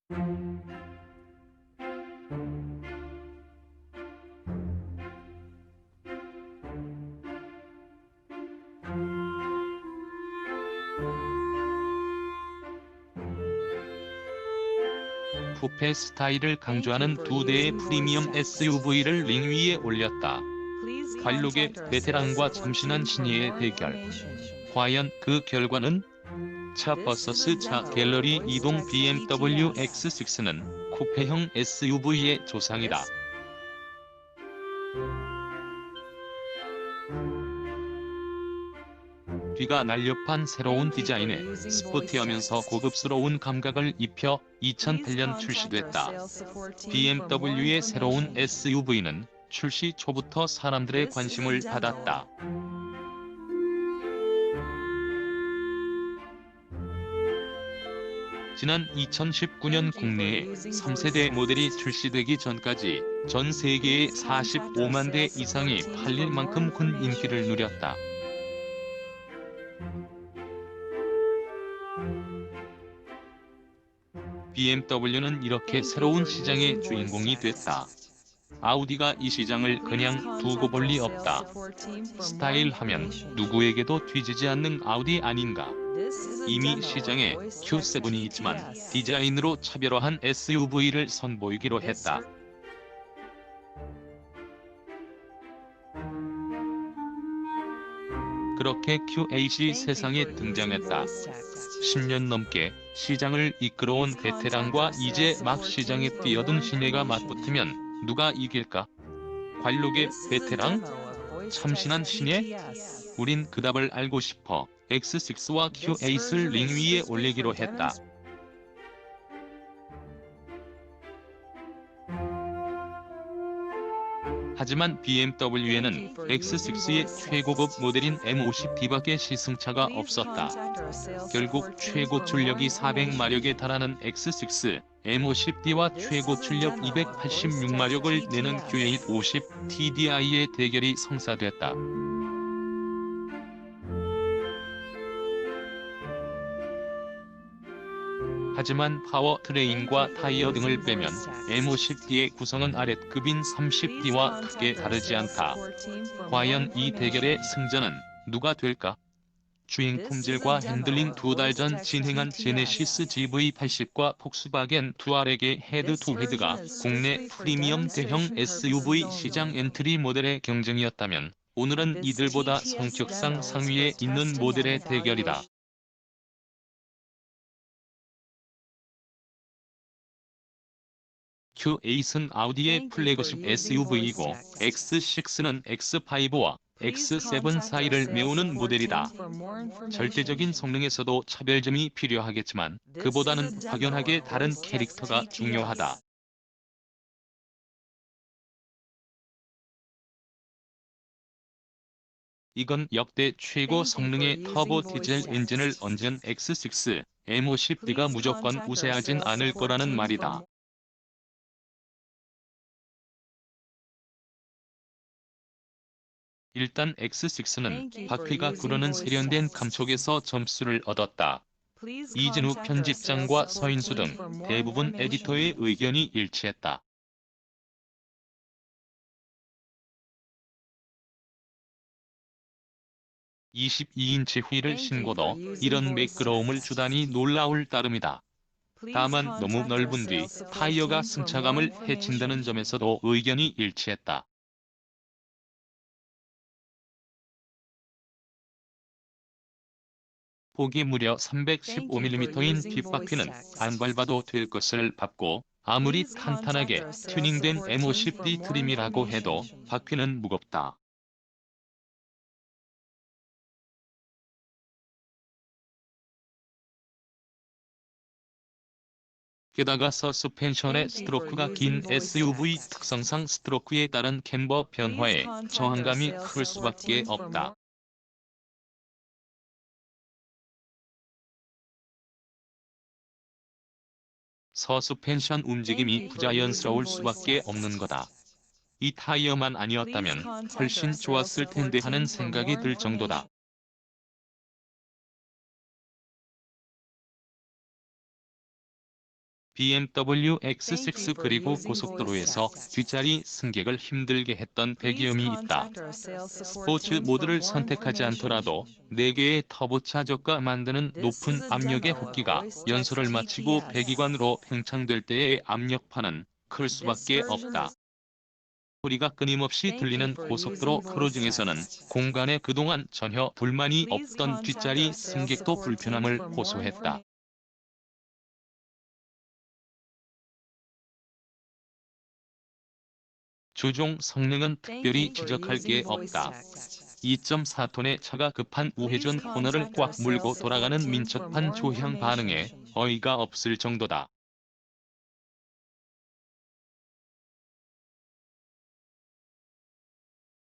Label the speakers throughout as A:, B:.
A: 쿠페 스타일을 강조하는 두 대의 프리미엄 SUV를 링 위에 올렸다. 관록의 베테랑과 참신한 신예의 대결. 과연 그 결과는? 차 vs 차 갤러리 이동 BMW X6는 쿠페형 SUV의 조상이다. 뒤가 날렵한 새로운 디자인에 스포티하면서 고급스러운 감각을 입혀 2008년 출시됐다. BMW의 새로운 SUV는 출시 초부터 사람들의 관심을 받았다. 지난 2019년 국내에 3세대 모델이 출시되기 전까지 전 세계에 45만 대 이상이 팔릴 만큼 큰 인기를 누렸다. BMW는 이렇게 새로운 시장의 주인공이 됐다. 아우디가 이 시장을 그냥 두고 볼 리 없다. 스타일하면 누구에게도 뒤지지 않는 아우디 아닌가. 이미 시장에 Q7이 있지만 디자인으로 차별화한 SUV를 선보이기로 했다. 그렇게 Q8이 세상에 등장했다. 10년 넘게 시장을 이끌어온 베테랑과 이제 막 시장에 뛰어든 신예가 맞붙으면 누가 이길까? 관록의 베테랑? 참신한 신예? 우린 그 답을 알고 싶어 X6와 Q8을 링 위에 올리기로 했다. 하지만 BMW에는 X6의 최고급 모델인 M50D밖에 시승차가 없었다. 결국 최고 출력이 400마력에 달하는 X6, M50D와 최고 출력 286마력을 내는 Q8 50TDI의 대결이 성사됐다. 하지만 파워트레인과 타이어 등을 빼면 M50D의 구성은 아랫급인 30D와 크게 다르지 않다. 과연 이 대결의 승자는 누가 될까? 주행 품질과 핸들링. 2달 전 진행한 제네시스 GV80과 폭스바겐 투아렉의 헤드-투-헤드가 국내 프리미엄 대형 SUV 시장 엔트리 모델의 경쟁이었다면, 오늘은 이들보다 성격상 상위에 있는 모델의 대결이다. Q8은 아우디의 플래그십 SUV이고 X6는 X5와 X7 사이를 메우는 모델이다. 절대적인 성능에서도 차별점이 필요하겠지만 그보다는 확연하게 다른 캐릭터가 중요하다. 이건 역대 최고 성능의 터보 디젤 엔진을 얹은 X6, M50D가 무조건 우세하진 않을 거라는 말이다. 일단 X6는 바퀴가 구르는 세련된 감촉에서 점수를 얻었다. 이진우 편집장과 서인수 등 대부분 에디터의 의견이 일치했다. 22인치 휠을 신고도 이런 매끄러움을 주다니 놀라울 따름이다. 다만 너무 넓은 뒤 타이어가 승차감을 해친다는 점에서도 의견이 일치했다. 폭이 무려 315mm인 뒷바퀴는 안 밟아도 될 것을 밟고, 아무리 탄탄하게 튜닝된 M50D 트림이라고 해도 바퀴는 무겁다. 게다가 서스펜션의 스트로크가 긴 SUV 특성상 스트로크에 따른 캠버 변화에 저항감이 클 수밖에 없다. 서스펜션 움직임이 부자연스러울 수밖에 없는 거다. 이 타이어만 아니었다면 훨씬 좋았을 텐데 하는 생각이 들 정도다. BMW X6 그리고 고속도로에서 뒷자리 승객을 힘들게 했던 배기음이 있다. 스포츠 모드를 선택하지 않더라도 4개의 터보차 저가 만드는 높은 압력의 흡기가 연소를 마치고 배기관으로 팽창될 때의 압력파는 클 수밖에 없다. 소리가 끊임없이 들리는 고속도로 크루징에서는 공간에 그동안 전혀 불만이 없던 뒷자리 승객도 불편함을 호소했다. 조종 성능은 특별히 지적할 게 없다. 2.4톤의 차가 급한 우회전 코너를 꽉 물고 돌아가는 민첩한 조향 반응에 어이가 없을 정도다.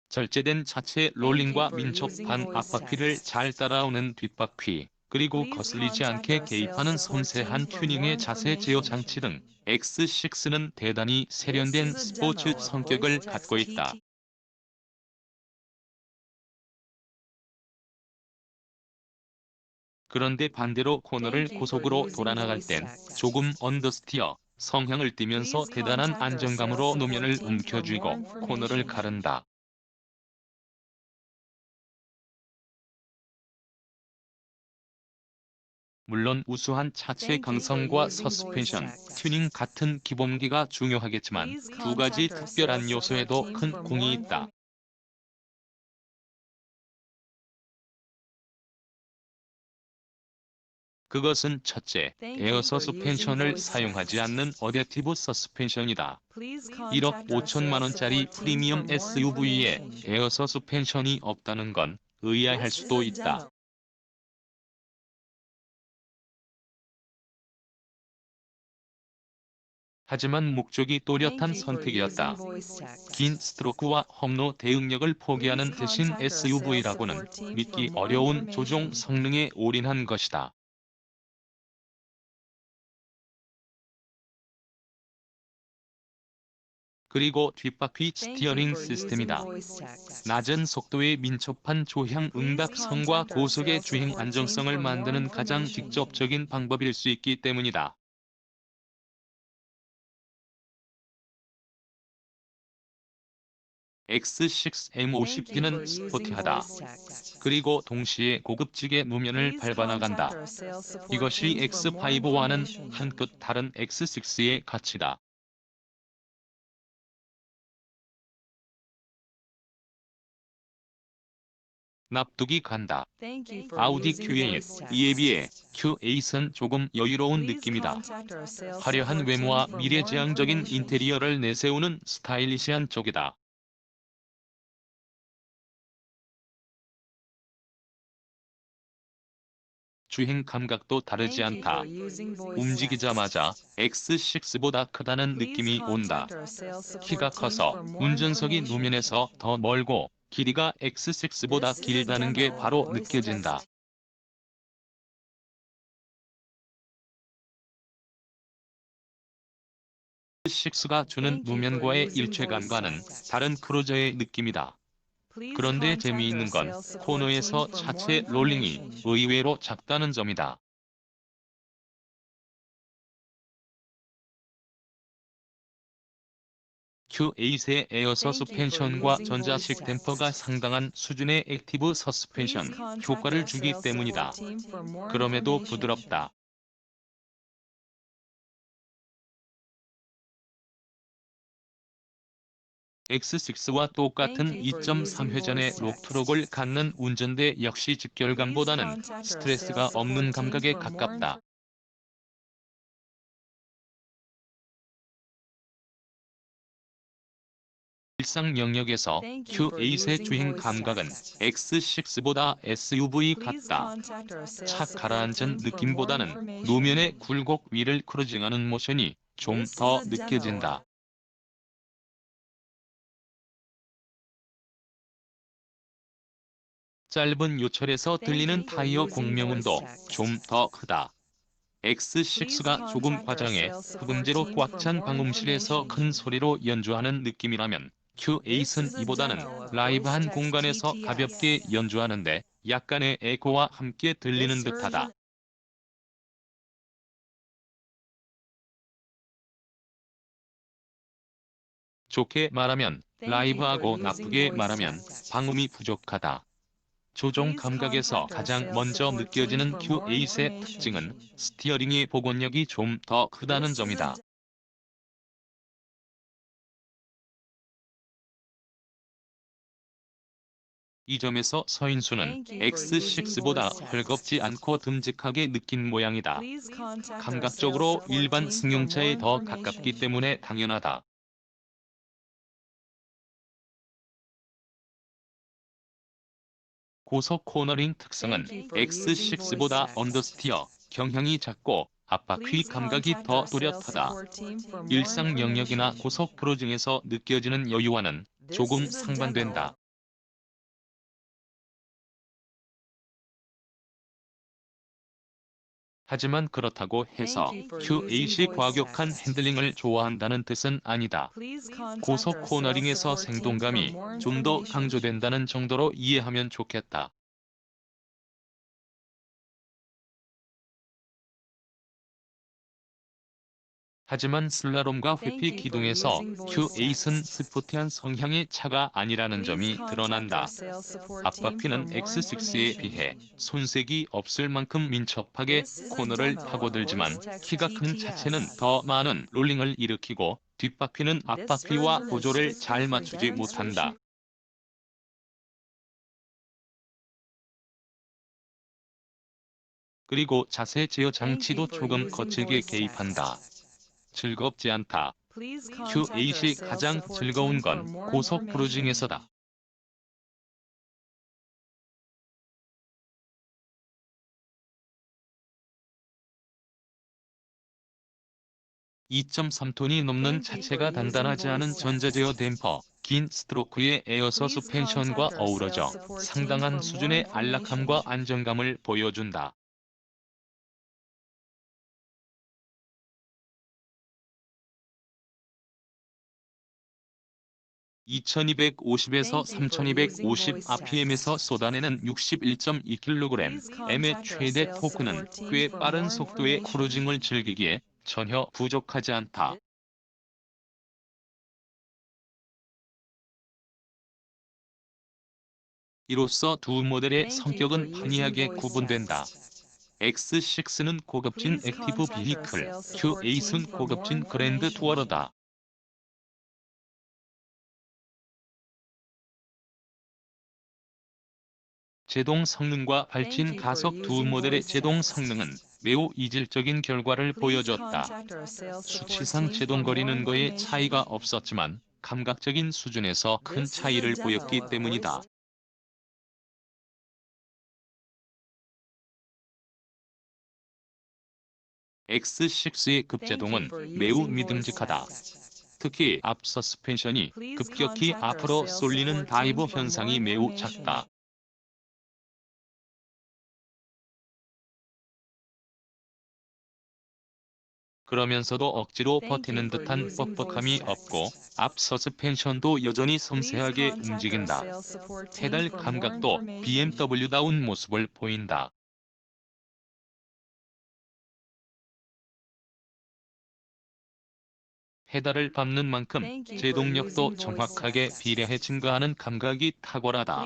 A: 절제된 차체 롤링과 민첩한 앞바퀴를 잘 따라오는 뒷바퀴, 그리고 거슬리지 않게 개입하는 섬세한 튜닝의 자세 제어 장치 등 X6는 대단히 세련된 스포츠 성격을 갖고 있다. 그런데 반대로 코너를 고속으로 돌아나갈 땐 조금 언더스티어, 성향을 띠면서 대단한 안정감으로 노면을 움켜쥐고 코너를 가른다. 물론 우수한 차체 강성과 서스펜션, 튜닝 같은 기본기가 중요하겠지만 두 가지 특별한 요소에도 큰 공이 있다. 그것은 첫째, 에어 서스펜션을 사용하지 않는 어댑티브 서스펜션이다. 1억 5천만 원짜리 프리미엄 SUV에 에어 서스펜션이 없다는 건 의아할 수도 있다. 하지만 목적이 또렷한 선택이었다. 긴 스트로크와 험로 대응력을 포기하는 대신 SUV라고는 믿기 어려운 조종 성능에 올인한 것이다. 그리고 뒷바퀴 스티어링 시스템이다. 낮은 속도의 민첩한 조향 응답성과 고속의 주행 안정성을 만드는 가장 직접적인 방법일 수 있기 때문이다. X6M50D는 스포티하다. 그리고 동시에 고급지게 노면을 밟아나간다. 이것이 X5와는 한끗 다른 X6의 가치다. 납득이 간다. 아우디 Q8, 이에 비해 Q8은 조금 여유로운 느낌이다. 화려한 외모와 미래지향적인 인테리어를 내세우는 스타일리시한 쪽이다. 주행 감각도 다르지 않다. 움직이자마자 X6보다 크다는 느낌이 온다. 키가 커서 운전석이 노면에서 더 멀고 길이가 X6보다 길다는 게 바로 느껴진다. X6가 주는 노면과의 일체감과는 다른 크루저의 느낌이다. 그런데 재미있는 건 코너에서 차체 롤링이 의외로 작다는 점이다. Q8의 에어 서스펜션과 전자식 댐퍼가 상당한 수준의 액티브 서스펜션 효과를 주기 때문이다. 그럼에도 부드럽다. X6와 똑같은 2.3회전의 록트록을 갖는 운전대 역시 직결감보다는 스트레스가 없는 감각에 가깝다. 일상 영역에서 Q8의 주행 감각은 X6보다 SUV 같다. 착 가라앉은 느낌보다는 노면의 굴곡 위를 크루징하는 모션이 좀 더 느껴진다. 짧은 요철에서 들리는 타이어 공명음도 좀 더 크다. X6가 조금 과장해 흡음재로 꽉 찬 방음실에서 큰 소리로 연주하는 느낌이라면 Q8은 이보다는 라이브한 공간에서 가볍게 연주하는데 약간의 에코와 함께 들리는 듯하다. 좋게 말하면 라이브하고 나쁘게 말하면 방음이 부족하다. 조종 감각에서 가장 먼저 느껴지는 Q8의 특징은 스티어링의 복원력이 좀 더 크다는 점이다. 이 점에서 서인수는 X6보다 헐겁지 않고 듬직하게 느낀 모양이다. 감각적으로 일반 승용차에 더 가깝기 때문에 당연하다. 고속 코너링 특성은 X6보다 언더스티어, 경향이 작고 앞바퀴 감각이 더 또렷하다. 일상 영역이나 고속 프로중에서 느껴지는 여유와는 조금 상반된다. 하지만 그렇다고 해서 Q8이 과격한 핸들링을 좋아한다는 뜻은 아니다. 고속 코너링에서 생동감이 좀 더 강조된다는 정도로 이해하면 좋겠다. 하지만 슬라롬과 회피 기둥에서 Q8은 스포티한 성향의 차가 아니라는 점이 드러난다. 앞바퀴는 X6에 비해 손색이 없을 만큼 민첩하게 코너를 파고들지만 키가 큰 차체는 더 많은 롤링을 일으키고 뒷바퀴는 앞바퀴와 보조를 잘 맞추지 못한다. 그리고 자세 제어 장치도 조금 거칠게 개입한다. 즐겁지 않다. Q8이 가장 즐거운 건 고속 크루징에서다. (2.3톤이) 넘는 차체가 단단하지 않은 전자제어 댐퍼, 긴 스트로크의 에어 서스펜션과 어우러져 상당한 수준의 안락함과 안정감을 보여준다. 2250에서 3250 rpm에서 쏟아내는 61.2kgm의 최대 토크는 꽤 빠른 속도의 크루징을 즐기기에 전혀 부족하지 않다. 이로써 두 모델의 성격은 판이하게 구분된다. X6는 고급진 액티브 비히클, Q8은 고급진 그랜드 투어러다. 제동 성능과 발진 가속 두 모델의 제동 성능은 매우 이질적인 결과를 보여줬다. 수치상 제동거리는 거에 차이가 없었지만 감각적인 수준에서 큰 차이를 보였기 때문이다. X6의 급제동은 매우 믿음직하다. 특히 앞 서스펜션이 급격히 앞으로 쏠리는 다이브 현상이 매우 작다. 그러면서도 억지로 버티는 듯한 뻑뻑함이 없고 앞 서스펜션도 여전히 섬세하게 움직인다. 페달 감각도 BMW다운 모습을 보인다. 페달을 밟는 만큼 제동력도 정확하게 비례해 증가하는 감각이 탁월하다.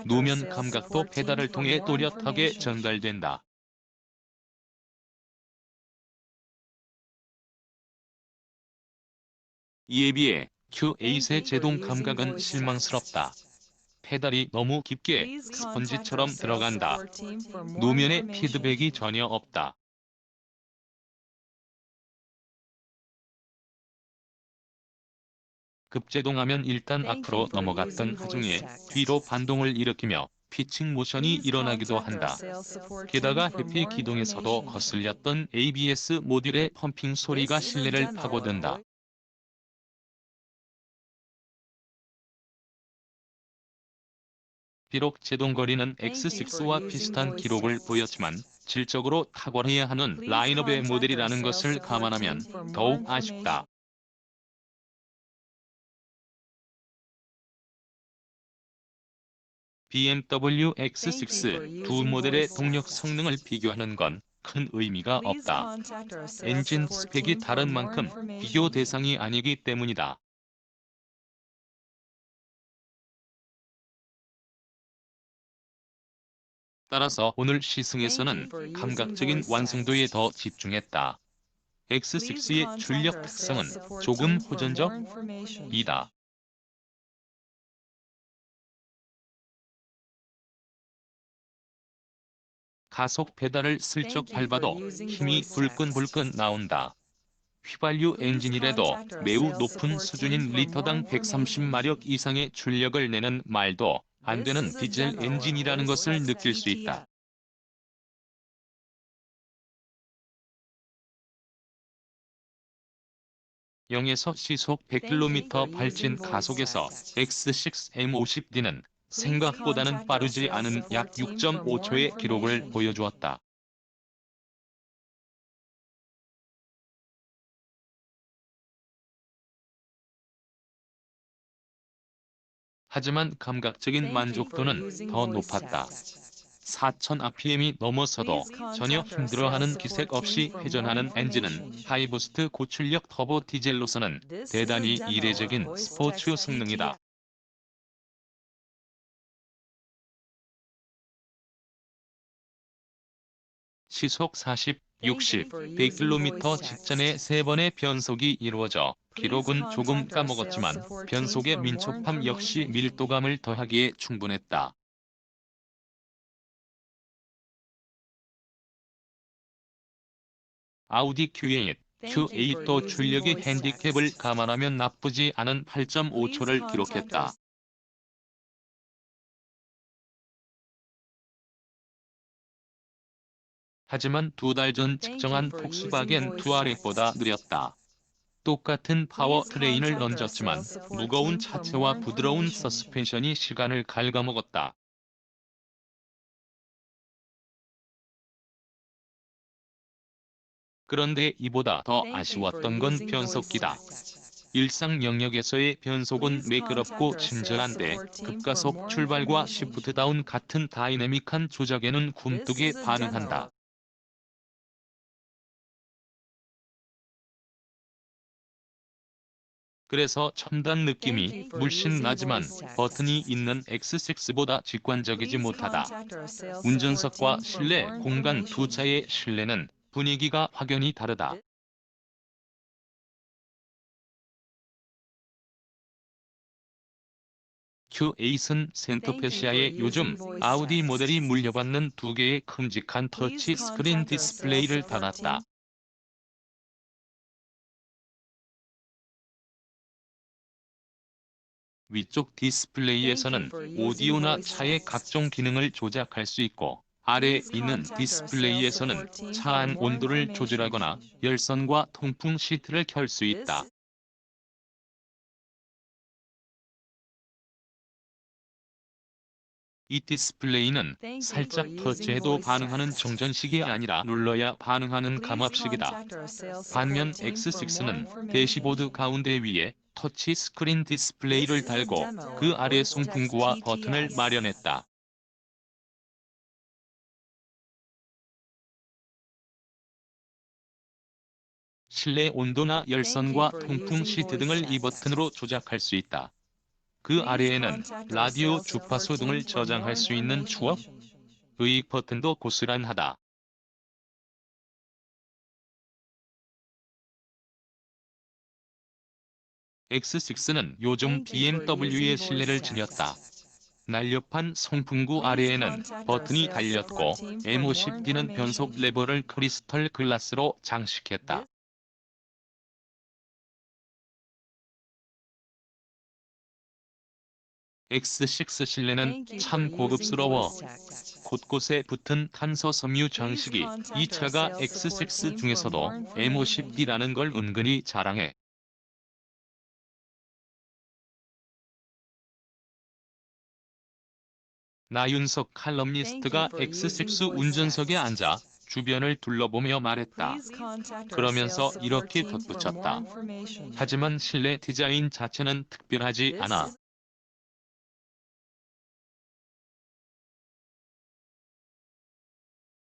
A: 노면 감각도 페달을 통해 또렷하게 전달된다. 이에 비해 Q8의 제동 감각은 실망스럽다. 페달이 너무 깊게 스펀지처럼 들어간다. 노면에 피드백이 전혀 없다. 급제동하면 일단 앞으로 넘어갔던 하중에 뒤로 반동을 일으키며 피칭 모션이 일어나기도 한다. 게다가 회피 기동에서도 거슬렸던 ABS 모듈의 펌핑 소리가 실내를 파고든다. 비록 제동거리는 X6와 비슷한 기록을 보였지만 질적으로 탁월해야 하는 라인업의 모델이라는 것을 감안하면 더욱 아쉽다. BMW X6 두 모델의 동력 성능을 비교하는 건 큰 의미가 없다. 엔진 스펙이 다른 만큼 비교 대상이 아니기 때문이다. 따라서 오늘 시승에서는 감각적인 완성도에 더 집중했다. X6의 출력 특성은 조금 호전적이다. 가속 페달을 슬쩍 밟아도 힘이 불끈불끈 나온다. 휘발유 엔진이라도 매우 높은 수준인 리터당 130마력 이상의 출력을 내는 말도 안 되는 디젤 엔진이라는 것을 느낄 수 있다. 0에서 시속 100km 발진 가속에서 X6 M50D는 생각보다는 빠르지 않은 약 6.5초의 기록을 보여주었다. 하지만 감각적인 만족도는 더 높았다. 4000rpm이 넘어서도 전혀 힘들어하는 기색 없이 회전하는 엔진은 하이부스트 고출력 터보 디젤로서는 대단히 이례적인 스포츠 성능이다. 시속 40, 60, 100km 직전에 3번의 변속이 이루어져 기록은 조금 까먹었지만 변속의 민첩함 역시 밀도감을 더하기에 충분했다. 아우디 Q8, Q8도 출력의 핸디캡을 감안하면 나쁘지 않은 8.5초를 기록했다. 하지만 2달 전 측정한 폭스바겐 투아렉보다 느렸다. 똑같은 파워트레인을 얹었지만 무거운 차체와 부드러운 서스펜션이 시간을 갉아먹었다. 그런데 이보다 더 아쉬웠던 건 변속기다. 일상 영역에서의 변속은 매끄럽고 친절한데 급가속 출발과 시프트다운 같은 다이내믹한 조작에는 굼뜨게 반응한다. 그래서 첨단 느낌이 물씬 나지만 버튼이 있는 X6보다 직관적이지 못하다. 운전석과 실내 공간 두 차의 실내는 분위기가 확연히 다르다. Q8은 센터페시아에 요즘 아우디 모델이 물려받는 2개의 큼직한 터치 스크린 디스플레이를 달았다. 위쪽 디스플레이에서는 오디오나 차의 각종 기능을 조작할 수 있고 아래 있는 디스플레이에서는 차 안 온도를 조절하거나 열선과 통풍 시트를 켤 수 있다. 이 디스플레이는 살짝 터치해도 반응하는 정전식이 아니라 눌러야 반응하는 감압식이다. 반면 X6는 대시보드 가운데 위에 터치 스크린 디스플레이를 달고 그 아래 송풍구와 버튼을 마련했다. 실내 온도나 열선과 통풍 시트 등을 이 버튼으로 조작할 수 있다. 그 아래에는 라디오 주파수 등을 저장할 수 있는 추억의 버튼도 고스란하다. X6는 요즘 BMW의 신뢰를 지녔다. 날렵한 송풍구 아래에는 버튼이 달렸고 M50D는 변속 레버를 크리스털 글라스로 장식했다. X6 실내는 참 고급스러워. 곳곳에 붙은 탄소 섬유 장식이 이 차가 X6 중에서도 M50D라는 걸 은근히 자랑해. 나윤석 칼럼니스트가 X6 운전석에 앉아 주변을 둘러보며 말했다. 그러면서 이렇게 덧붙였다. 하지만 실내 디자인 자체는 특별하지 않아.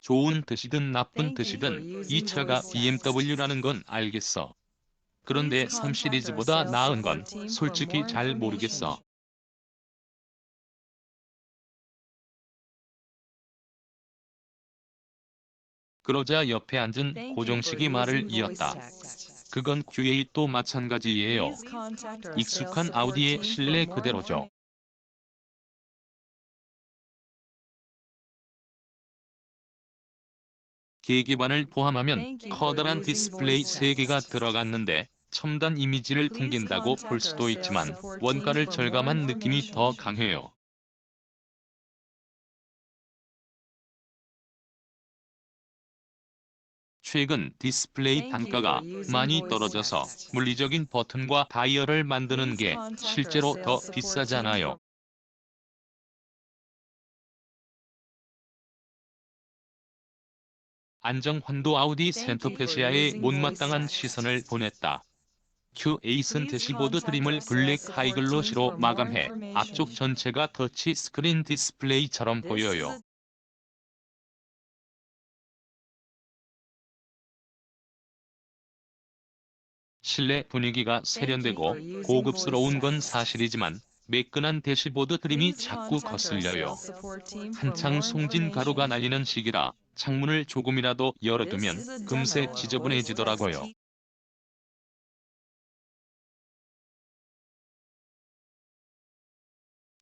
A: 좋은 뜻이든 나쁜 뜻이든 이 차가 BMW라는 건 알겠어. 그런데 3 시리즈보다 나은 건 솔직히 잘 모르겠어. 그러자 옆에 앉은 고정식이 말을 이었다. 그건 Q8도 마찬가지예요. 익숙한 아우디의 실내 그대로죠. 계기판을 포함하면 커다란 디스플레이 3개가 들어갔는데 첨단 이미지를 풍긴다고 볼 수도 있지만 원가를 절감한 느낌이 더 강해요. 최근 디스플레이 단가가 많이 떨어져서 물리적인 버튼과 다이얼을 만드는 게 실제로 더 비싸잖아요. 안정환도 아우디 센터페시아에 못마땅한 시선을 보냈다. Q8은 대시보드 트림을 블랙 하이글로시로 마감해 앞쪽 전체가 터치 스크린 디스플레이처럼 보여요. 실내 분위기가 세련되고 고급스러운 건 사실이지만 매끈한 대시보드 트림이 자꾸 거슬려요. 한창 송진 가루가 날리는 시기라 창문을 조금이라도 열어두면 금세 지저분해지더라고요.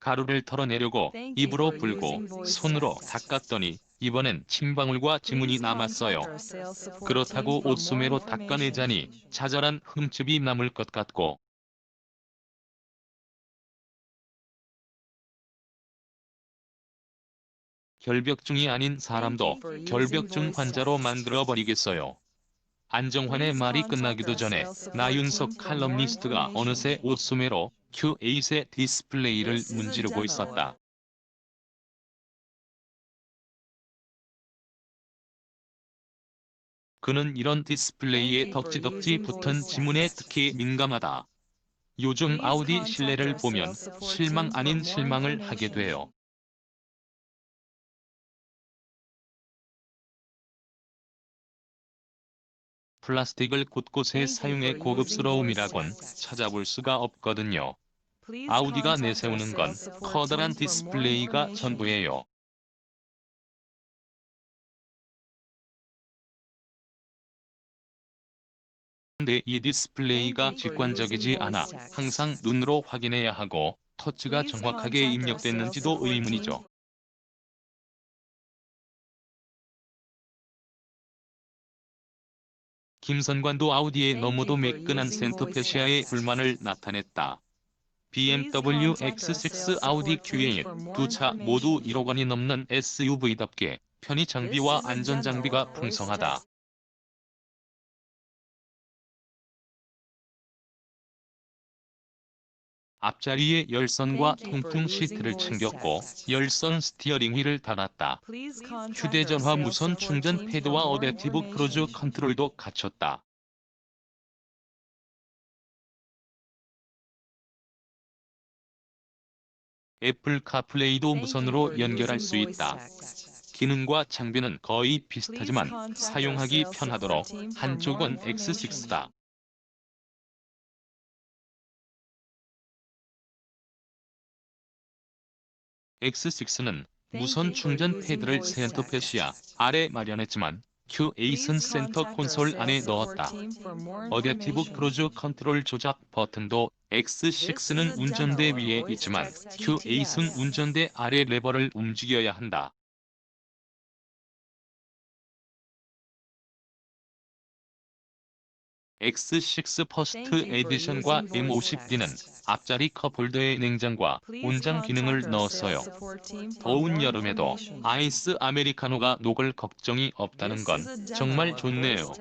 A: 가루를 털어내려고 입으로 불고 손으로 닦았더니 이번엔 침방울과 지문이 남았어요. 그렇다고 옷소매로 닦아내자니 자잘한 흠집이 남을 것 같고 결벽증이 아닌 사람도 결벽증 환자로 만들어버리겠어요. 안정환의 말이 끝나기도 전에 나윤석 칼럼니스트가 어느새 옷소매로 Q8의 디스플레이를 문지르고 있었다. 그는 이런 디스플레이에 덕지덕지 붙은 지문에 특히 민감하다. 요즘 아우디 실내를 보면 실망 아닌 실망을 하게 돼요. 플라스틱을 곳곳에 사용해 고급스러움이라곤 찾아볼 수가 없거든요. 아우디가 내세우는 건 커다란 디스플레이가 전부예요. 근데 이 디스플레이가 직관적이지 않아 항상 눈으로 확인해야 하고 터치가 정확하게 입력됐는지도 의문이죠. 김선관도 아우디의 너무도 매끈한 센터페시아에 불만을 나타냈다. BMW X6 아우디 Q8 두 차 모두 1억 원이 넘는 SUV답게 편의 장비와 안전 장비가 풍성하다. 앞자리에 열선과 통풍 시트를 챙겼고 열선 스티어링 휠을 달았다. 휴대전화 무선 충전 패드와 어댑티브 크루즈 컨트롤도 갖췄다. 애플 카플레이도 무선으로 연결할 수 있다. 기능과 장비는 거의 비슷하지만 사용하기 편하도록 한쪽은 X6다. X6는 무선 충전 패드를 센터페시아 아래 마련했지만 Q8은 센터 콘솔 안에 넣었다. 어댑티브 크루즈 컨트롤 조작 버튼도 X6는 운전대 위에 있지만 Q8은 운전대 아래 레버를 움직여야 한다. X6 퍼스트 에디션과 M50D는 앞자리 컵홀더에 냉장과 온장 기능을 넣었어요. 더운 여름에도 아이스 아메리카노가 녹을 걱정이 없다는 건 정말 좋네요.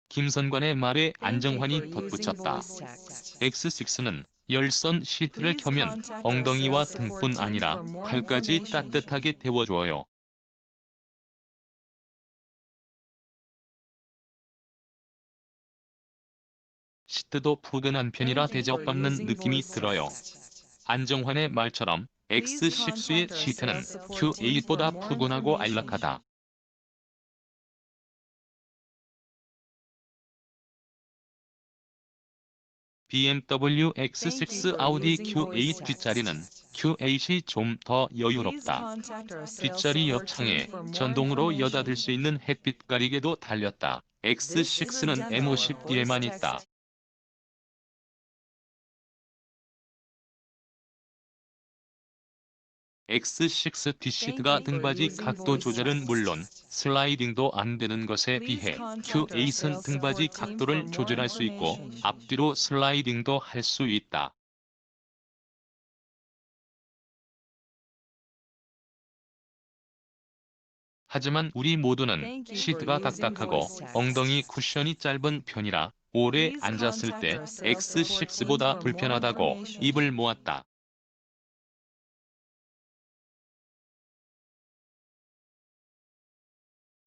A: 김선관의 말에 안정환이 덧붙였다. X6는 열선 시트를 켜면 엉덩이와 등뿐 아니라 팔까지 따뜻하게 데워줘요. 시트도 푸근한 편이라 대접받는 느낌이 들어요. 안정환의 말처럼 X6의 시트는 Q8보다 푸근하고 안락하다. BMW X6 아우디 Q8 뒷자리는 Q8이 좀 더 여유롭다. 뒷자리 옆창에 전동으로 여닫을 수 있는 햇빛 가리개도 달렸다. X6는 M50D에만 있다. X6 뒷시트가 등받이 각도 조절은 물론 슬라이딩도 안 되는 것에 비해 Q8은 등받이 각도를 조절할 수 있고 앞뒤로 슬라이딩도 할 수 있다. 하지만 우리 모두는 시트가 딱딱하고 엉덩이 쿠션이 짧은 편이라 오래 앉았을 때 X6보다 불편하다고 입을 모았다.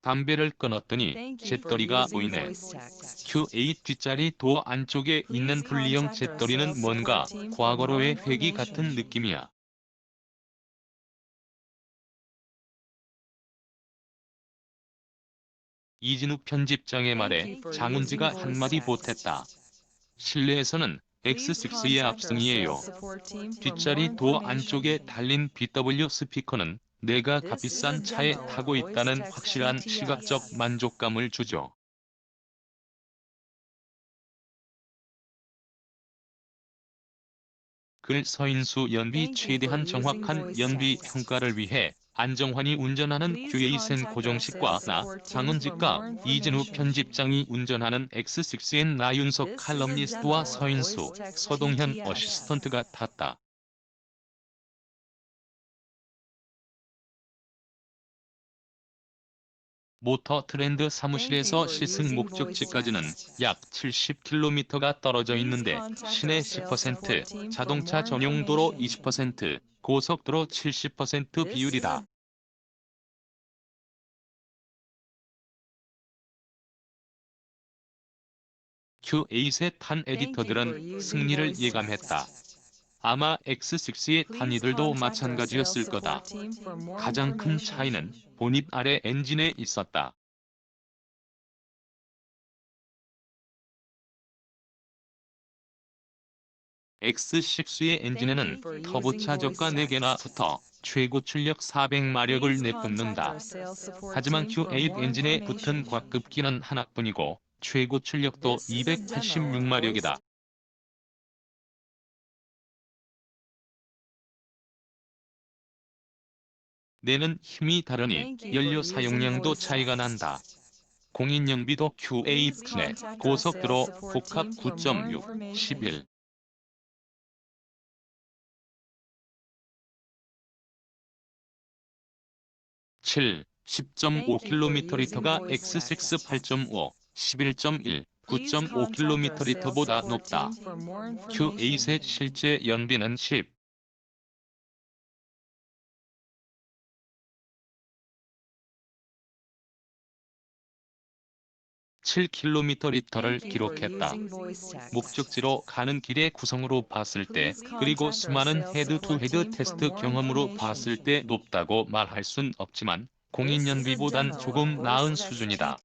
A: 담배를 끊었더니 잿더리가 보이네. Q8 뒷자리 도어 안쪽에 있는 분리형 잿더리는 뭔가 과거로의 회기 같은 느낌이야. 이진우 편집장의 말에 장은지가 한마디 보탰다. 실내에서는 X6의 압승이에요. 뒷자리 도어 안쪽에 달린 BW 스피커는 내가 값비싼 차에 타고 있다는 확실한 시각적 만족감을 주죠. 글 서인수 연비 최대한 정확한 연비 평가를 위해 안정환이 운전하는 Q8엔 고정식과 나, 장은지과 이진우 편집장이 운전하는 X6엔 나윤석 칼럼니스트와 서인수, 서동현 어시스턴트가 탔다. 모터 트렌드 사무실에서 시승 목적지까지는 약 70km가 떨어져 있는데 시내 10%, 자동차 전용 도로 20%, 고속도로 70% 비율이다. Q8에 탄 에디터들은 승리를 예감했다. 아마 X6에 탄 이들도 마찬가지였을 거다. 가장 큰 차이는 보닛 아래 엔진에 있었다. X6의 엔진에는 터보차 저가 4개나 붙어 최고 출력 400마력을 내뿜는다. 하지만 Q8 엔진에 붙은 과급기는 하나뿐이고 최고 출력도 286마력이다. 내는 힘이 다르니 연료 사용량도 차이가 난다. 공인연비도 Q8내 고속도로 복합 9.6, 11. 7, 10.5km/L가 X6 8.5, 11.1, 9.5km/L보다 높다. Q8의 실제 연비는 10. 7km/L를 기록했다. 목적지로 가는 길의 구성으로 봤을 때, 그리고 수많은 헤드-투-헤드 테스트 경험으로 봤을 때 높다고 말할 순 없지만 공인연비보단 조금 나은 수준이다.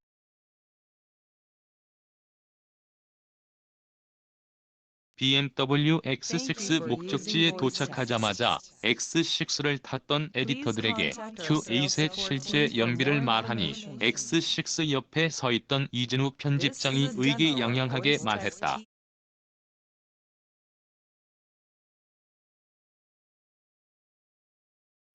A: BMW X6 목적지에 도착하자마자 X6를 탔던 에디터들에게 Q8의 실제 연비를 말하니 X6 옆에 서 있던 이진우 편집장이 의기양양하게 말했다.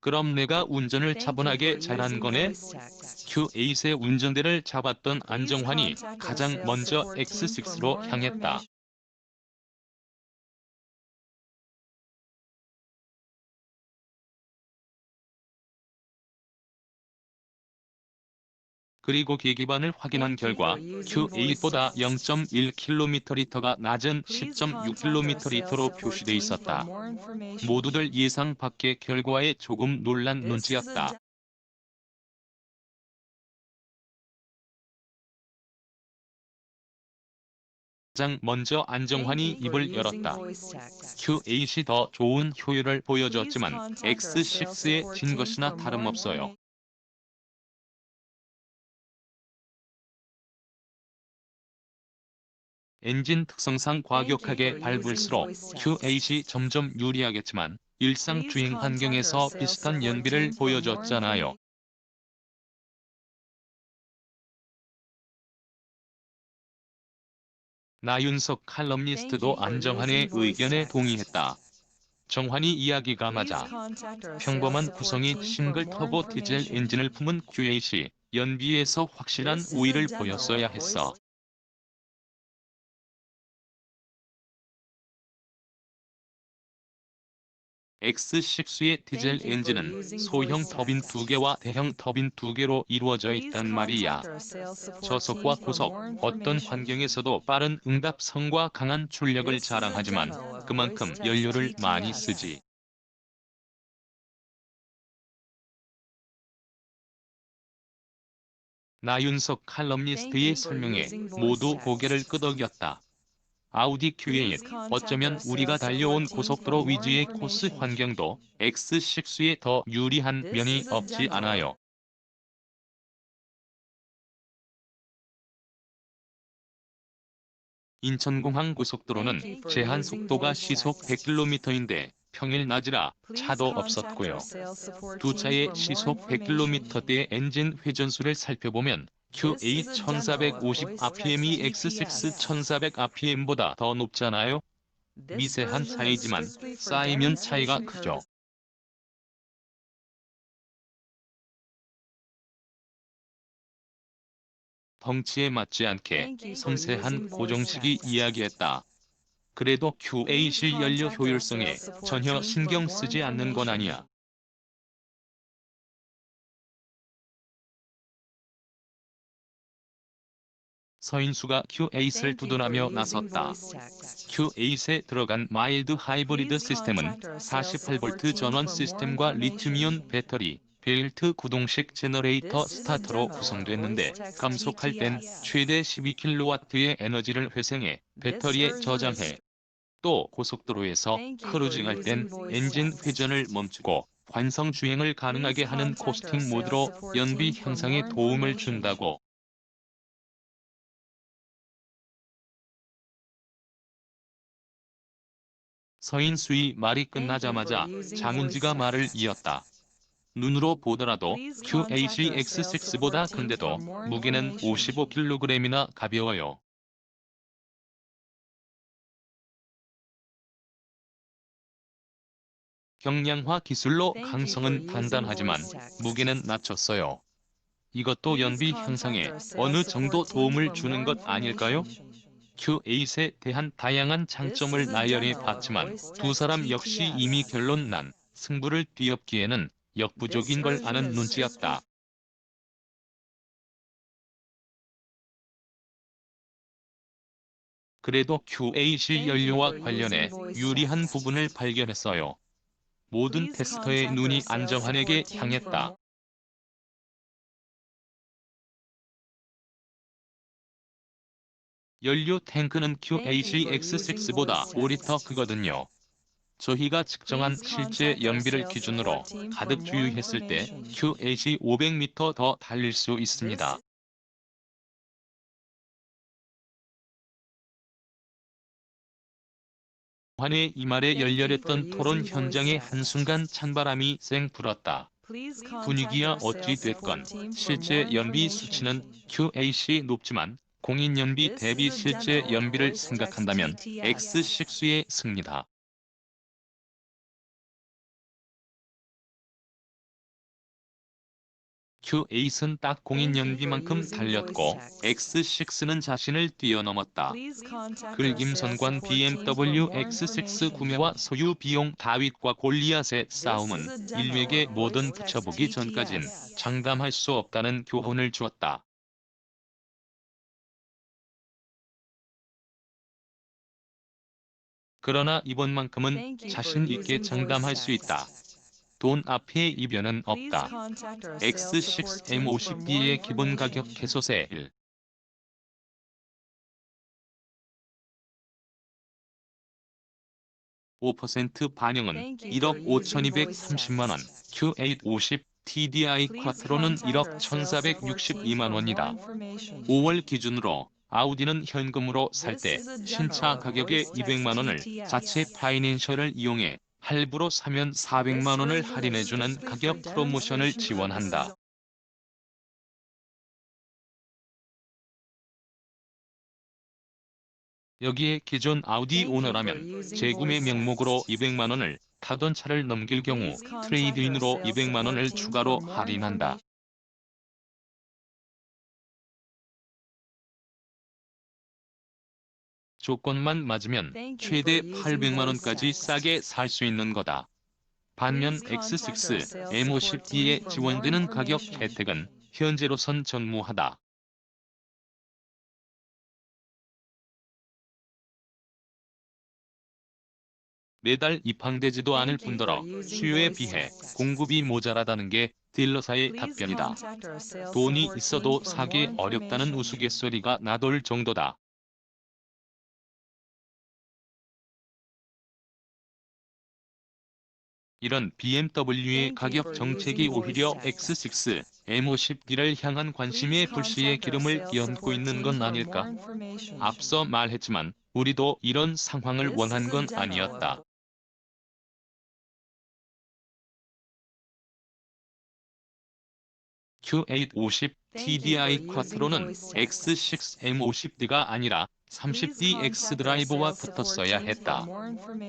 A: 그럼 내가 운전을 차분하게 잘한 거네? Q8의 운전대를 잡았던 안정환이 가장 먼저 X6로 향했다. 그리고 계기판을 확인한 결과 Q8보다 0.1km/L가 낮은 10.6km/L로 표시돼 있었다. 모두들 예상 밖의 결과에 조금 놀란 눈치였다. 가장 먼저 안정환이 입을 열었다. Q8이 더 좋은 효율을 보여줬지만 X6에 진 것이나 다름없어요. 엔진 특성상 과격하게 밟을수록 Q8이 점점 유리하겠지만 일상 주행 환경에서 비슷한 연비를 보여줬잖아요. 나윤석 칼럼니스트도 안정환의 의견에 동의했다. 정환이 이야기가 맞아. 평범한 구성이 싱글 터보 디젤 엔진을 품은 Q8이 연비에서 확실한 우위를 보였어야 했어. X6의 디젤 엔진은 소형 터빈 2개와 대형 터빈 2개로 이루어져 있단 말이야. 저속과 고속, 어떤 환경에서도 빠른 응답성과 강한 출력을 자랑하지만 그만큼 연료를 많이 쓰지. 나윤석 칼럼니스트의 설명에 모두 고개를 끄덕였다. 아우디 Q8, 어쩌면 우리가 달려온 고속도로 위주의 코스 환경도 X6에 더 유리한 면이 없지 않아요. 인천공항 고속도로는 제한 속도가 시속 100km인데 평일 낮이라 차도 없었고요. 두 차의 시속 100km대의 엔진 회전수를 살펴보면 Q8 1450rpm이 X6 1400rpm보다 더 높잖아요. 미세한 차이지만 쌓이면 차이가 크죠. 덩치에 맞지 않게 섬세한 고정식이 이야기했다. 그래도 Q8이 연료 효율성에 전혀 신경 쓰지 않는 건 아니야. 서인수가 Q8을 두둔하며 나섰다. Q8에 들어간 마일드 하이브리드 시스템은 48V 전원 시스템과 리튬이온 배터리, 벨트 구동식 제너레이터 스타터로 구성됐는데 감속할 땐 최대 12kW의 에너지를 회생해 배터리에 저장해. 또 고속도로에서 크루징할 땐 엔진 회전을 멈추고 관성 주행을 가능하게 하는 코스팅 모드로 연비 향상에 도움을 준다고. 서인수의 말이 끝나자마자 장은지가 말을 이었다. 눈으로 보더라도 Q8이 X6보다 큰데도 무게는 55kg이나 가벼워요. 경량화 기술로 강성은 단단하지만 무게는 낮췄어요. 이것도 연비 향상에 어느 정도 도움을 주는 것 아닐까요? Q8에 대한 다양한 장점을 나열해 봤지만 두 사람 역시 이미 결론 난 승부를 뒤엎기에는 역부족인 걸 아는 눈치였다. 그래도 Q8이 연료와 관련해 유리한 부분을 발견했어요. 모든 테스터의 눈이 안정환에게 향했다. 연료 탱크는 Q8이 X6보다 5리터 크거든요. 저희가 측정한 실제 연비를 기준으로 가득 주유했을 때 Q8이 500m 더 달릴 수 있습니다. 환의 이 말에 열렬했던 토론 현장에 한순간 찬바람이 쌩 불었다. 분위기야 어찌 됐건 실제 연비 수치는 Q8이 높지만 공인 연비 대비 실제 연비를 생각한다면 X6의 승리다. Q8은 딱 공인 연비만큼 달렸고 X6는 자신을 뛰어넘었다. 글김선관 BMW X6 구매와 소유 비용 다윗과 골리앗의 싸움은 인류에게 뭐든 붙여보기 전까진 장담할 수 없다는 교훈을 주었다. 그러나 이번만큼은 자신 있게 장담할 수 있다. 돈 앞에 이변은 없다. X6M50B의 기본 가격 개소세 5% 반영은 1억 5,230만 원, Q8 50, TDI 쿼트로는 1억 1,462만 원이다. 5월 기준으로 아우디는 현금으로 살 때 신차 가격의 200만 원을 자체 파이낸셜을 이용해 할부로 사면 400만 원을 할인해주는 가격 프로모션을 지원한다. 여기에 기존 아우디 오너라면 재구매 명목으로 200만 원을 타던 차를 넘길 경우 트레이드인으로 200만 원을 추가로 할인한다. 조건만 맞으면 최대 800만 원까지 싸게 살 수 있는 거다. 반면 X6, M50D에 지원되는 가격 혜택은 현재로선 전무하다. 매달 입항되지도 않을 뿐더러 수요에 비해 공급이 모자라다는 게 딜러사의 답변이다. 돈이 있어도 사기 어렵다는 우스갯소리가 나돌 정도다. 이런 BMW의 가격 정책이 오히려 X6, M50D를 향한 관심의 불씨에 기름을 끼얹고 있는 건 아닐까? 앞서 말했지만 우리도 이런 상황을 원한 건 아니었다. Q850 TDI 쿼트로는 X6 M50D가 아니라 30D X 드라이브와 붙었어야 했다.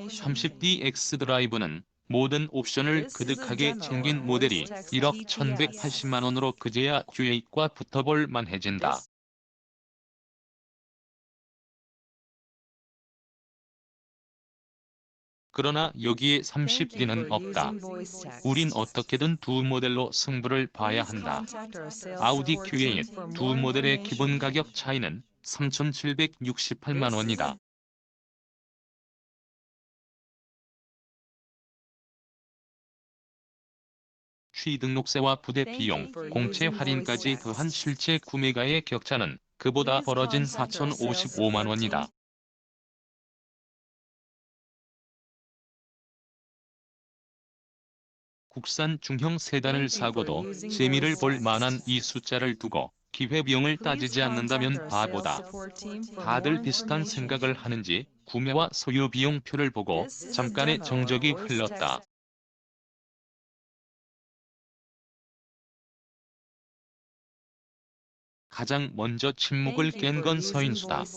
A: 30D X 드라이브는 모든 옵션을 그득하게 챙긴 모델이 1억 1180만 원으로 그제야 Q8과 붙어볼 만해진다. 그러나 여기에 30D는 없다. 우린 어떻게든 두 모델로 승부를 봐야 한다. 아우디 Q8 두 모델의 기본 가격 차이는 3,768만 원이다. 취등록세와 부대 비용, 공채 할인까지 더한 실제 구매가의 격차는 그보다 벌어진 4,055만 원이다. 국산 중형 세단을 사고도 재미를 볼 만한 이 숫자를 두고 기회비용을 따지지 않는다면 바보다. 다들 비슷한 생각을 하는지 구매와 소유 비용표를 보고 잠깐의 정적이 흘렀다. 가장 먼저 침묵을 깬 건 서인수다.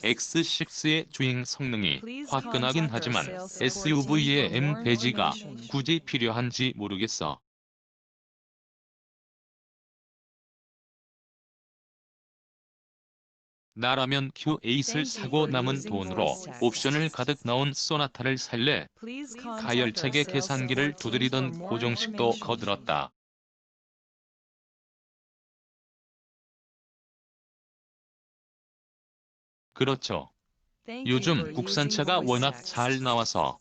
A: X6의 주행 성능이 화끈하긴 하지만 SUV의 M 배지가 굳이 필요한지 모르겠어. 나라면 Q8을 사고 남은 돈으로 옵션을 가득 넣은 소나타를 살래. 가열차게 계산기를 두드리던 고정식도 거들었다. 그렇죠. 요즘 국산차가 워낙 잘 나와서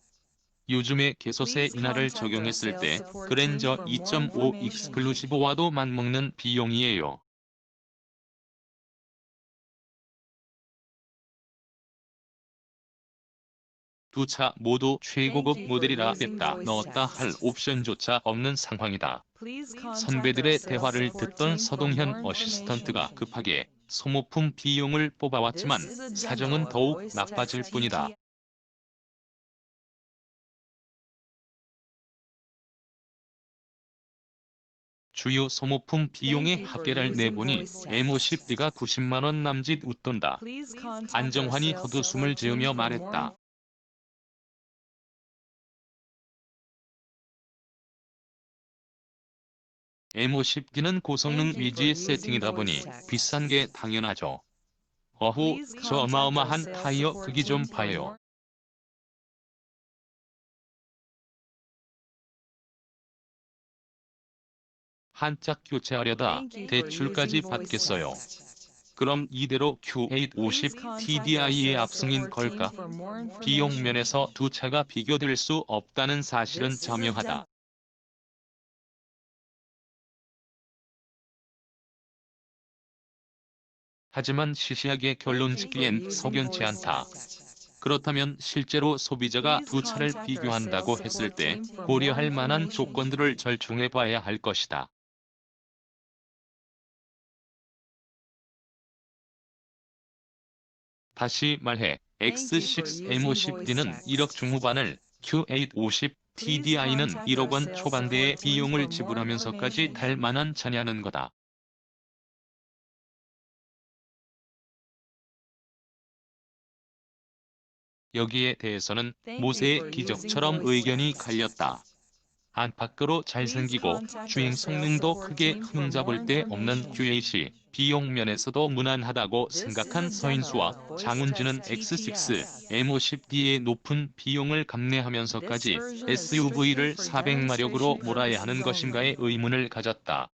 A: 요즘에 개소세 인하를 적용했을 때 그랜저 2.5 익스클루시브와도 맞먹는 비용이에요. 두 차 모두 최고급 모델이라 뺐다 넣었다 할 옵션조차 없는 상황이다. 선배들의 대화를 듣던 서동현 어시스턴트가 급하게 소모품 비용을 뽑아왔지만 사정은 더욱 나빠질 뿐이다. 주요 소모품 비용의 합계를 내보니 M50D가 90만 원 남짓 웃돈다. 안정환이 헛웃음을 지으며 말했다. M50D는 고성능 위주의 세팅이다 보니 비싼 게 당연하죠. 어후, 저 어마어마한 타이어 크기 좀 봐요. 한 짝 교체하려다 대출까지 받겠어요. 그럼 이대로 Q850 TDI의 압승인 걸까? 비용 면에서 두 차가 비교될 수 없다는 사실은 자명하다. 하지만 시시하게 결론 짓기엔 석연치 않다. 그렇다면 실제로 소비자가 두 차를 비교한다고 했을 때 고려할 만한 조건들을 절충해 봐야 할 것이다. 다시 말해 X6M50D는 1억 중후반을, Q850 TDI는 1억 원 초반대의 비용을 지불하면서까지 탈 만한 차냐는 거다. 여기에 대해서는 모세의 기적처럼 의견이 갈렸다. 안팎으로 잘생기고 주행 성능도 크게 흠잡을 데 없는 Q8이 비용 면에서도 무난하다고 생각한 서인수와 장훈진은 X6 M50D의 높은 비용을 감내하면서까지 SUV를 400마력으로 몰아야 하는 것인가에 의문을 가졌다.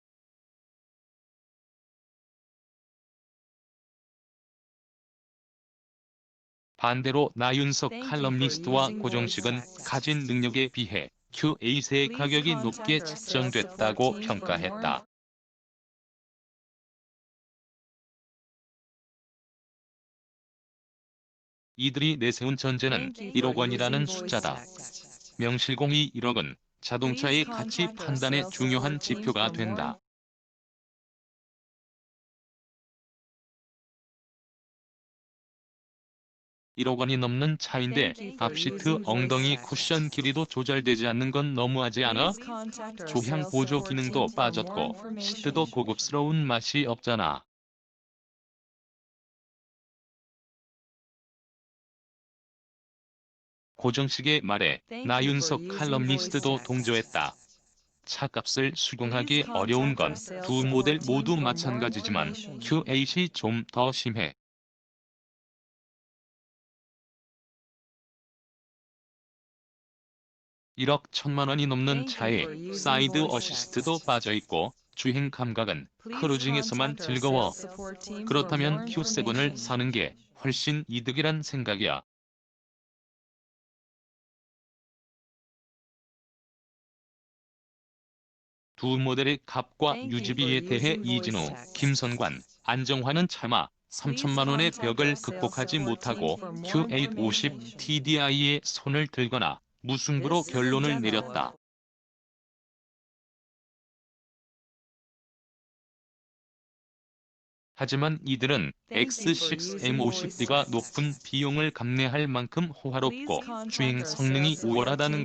A: 반대로 나윤석 칼럼니스트와 고정식은 가진 능력에 비해 Q8의 가격이 높게 책정됐다고 평가했다. 이들이 내세운 전제는 1억 원이라는 숫자다. 명실공히 1억은 자동차의 가치 판단에 중요한 지표가 된다. 1억 원이 넘는 차인데 앞시트 엉덩이 쿠션 길이도 조절되지 않는 건 너무하지 않아? 조향 보조 기능도 빠졌고 시트도 고급스러운 맛이 없잖아. 고정식의 말에 나윤석 칼럼니스트도 동조했다. 차값을 수긍하기 어려운 건 두 모델 모두 마찬가지지만 Q8이 좀 더 심해. 1억 1천만 원이 넘는 차에 사이드 어시스트도 빠져있고 주행 감각은 크루징에서만 즐거워. 그렇다면 Q7을 사는 게 훨씬 이득이란 생각이야. 두 모델의 값과 유지비에 대해 이진우, 김선관, 안정환은 차마 3천만 원의 벽을 극복하지 못하고 Q850 TDI에 손을 들거나 무승부로 결론을 내렸다. 하지만 이들은 X6M50D가 높은 비용을 감내할 만큼 호화롭고 주행 성능이 우월하다는